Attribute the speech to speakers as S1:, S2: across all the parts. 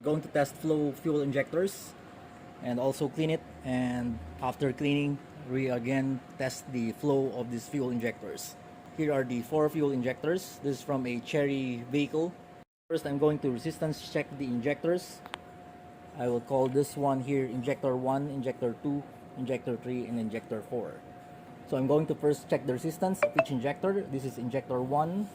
S1: Going to test flow fuel injectors and also clean it, and after cleaning we again test the flow of these fuel injectors. Here are the 4 fuel injectors. This is from a Cherry vehicle. First, I'm going to resistance check the injectors. I will call this one here Injector 1, Injector 2, Injector 3, and Injector 4. So I'm going to first check the resistance of each injector. This is Injector 1.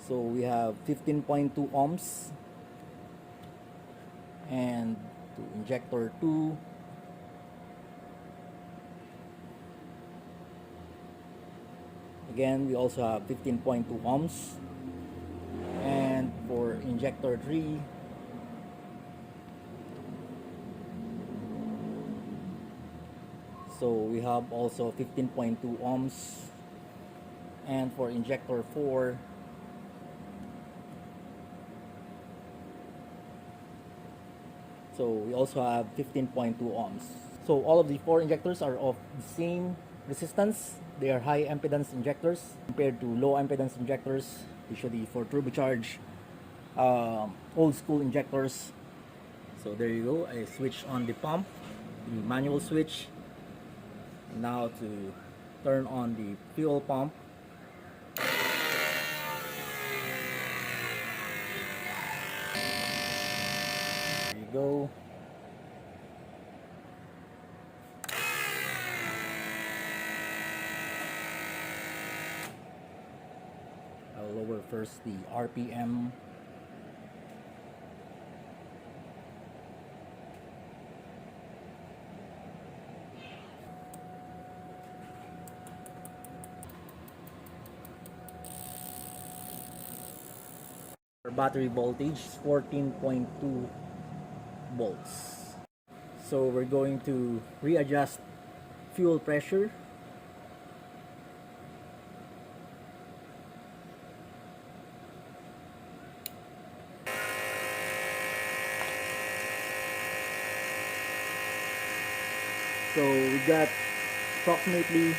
S1: So we have 15.2 ohms. And to Injector 2, again we also have 15.2 ohms. And for Injector 3, so we have also 15.2 ohms. And for Injector 4, so we also have 15.2 ohms. So all of the 4 injectors are of the same resistance. They are high impedance injectors compared to low impedance injectors, usually for turbocharged old school injectors. So there you go. I switch on the pump, the manual switch. Now to turn on the fuel pump. There you go. I'll lower first the RPM. Battery voltage is 14.2 volts. So we're going to readjust fuel pressure. So we got approximately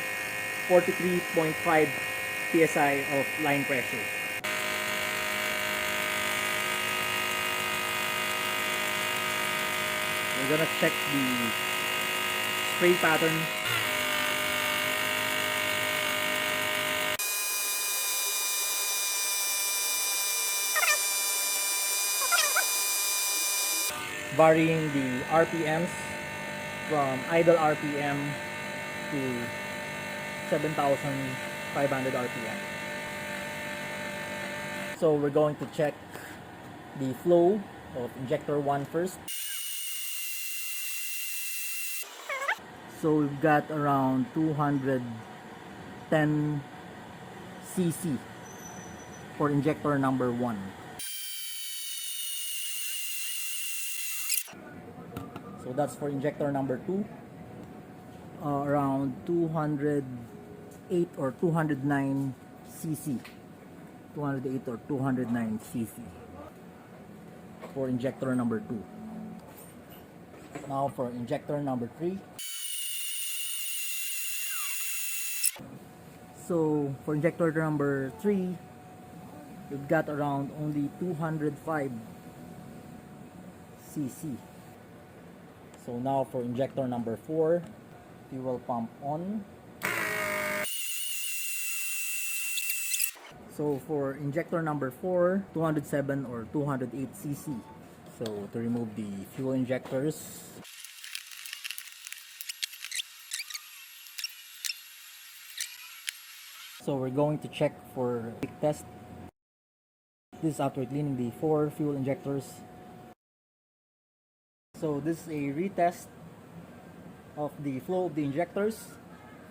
S1: 43.5 psi of line pressure. We're gonna check the spray pattern. Varying the RPMs from idle RPM to 7,500 RPM. So we're going to check the flow of Injector 1 first. So we've got around 210 cc for injector number 1. So that's for injector number 2. Around 208 or 209 cc. 208 or 209 cc for injector number 2. Now for injector number 3. So for injector number 3, we've got around only 205 cc. So now for injector number 4, fuel pump on. So for injector number 4, 207 or 208 cc. So to remove the fuel injectors, so we're going to check for leak test. This is after cleaning the 4 fuel injectors. So this is a retest of the flow of the injectors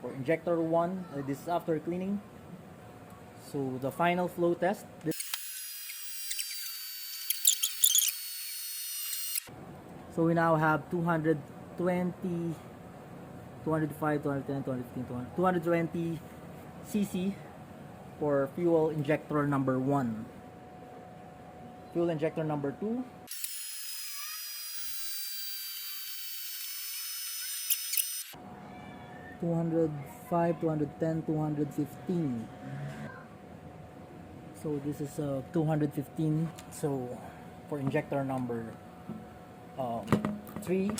S1: for injector 1. This is after cleaning. So the final flow test. So we now have 220, 205, 210, 215, 220 cc for fuel injector number 1. Fuel injector number 2. $205, 210, 215. So So this is 215. So for injector number 3.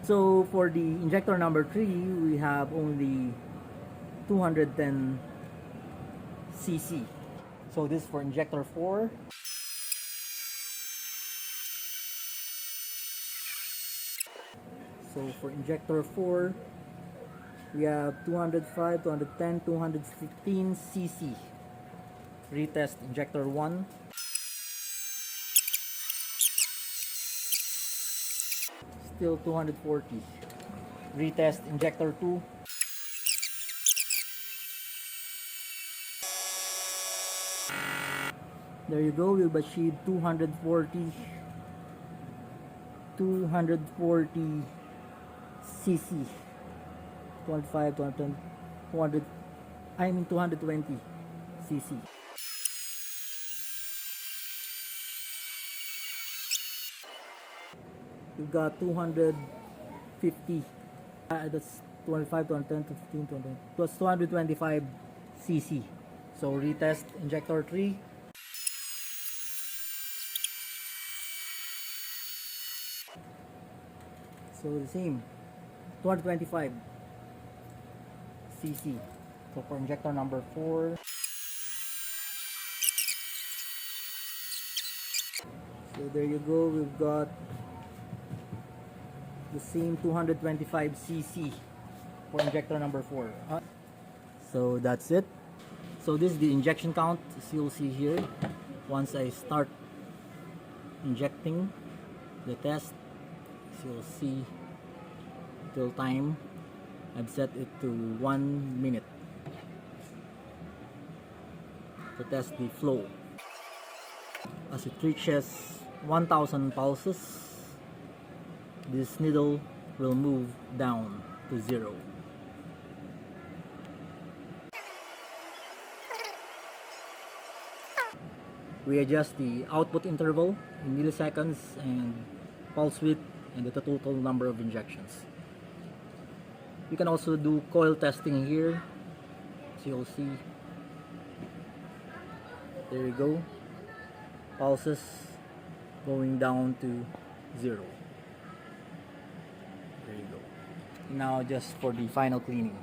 S1: So for the injector number 3, we have only 210 cc. So this for injector 4. So for injector 4, we have 205, 210, 215 cc. Retest injector 1. Still 240. Retest injector 2. There you go, we've achieved 240 cc. 205, 210, 220 cc. We've got 250. That's 25, 210, 15, 20. Plus 225 cc. So retest injector 3. So the same, 225 cc. So for injector number 4. So there you go, we've got the same 225 cc for injector number 4. So that's it. So this is the injection count, as you'll see here. Once I start injecting the test, as you'll see, till time, I've set it to 1 minute to test the flow. As it reaches 1000 pulses, this needle will move down to 0. We adjust the output interval in milliseconds and pulse width and the total number of injections. You can also do coil testing here, so you'll see. There you go, pulses going down to 0. There you go. Now just for the final cleaning.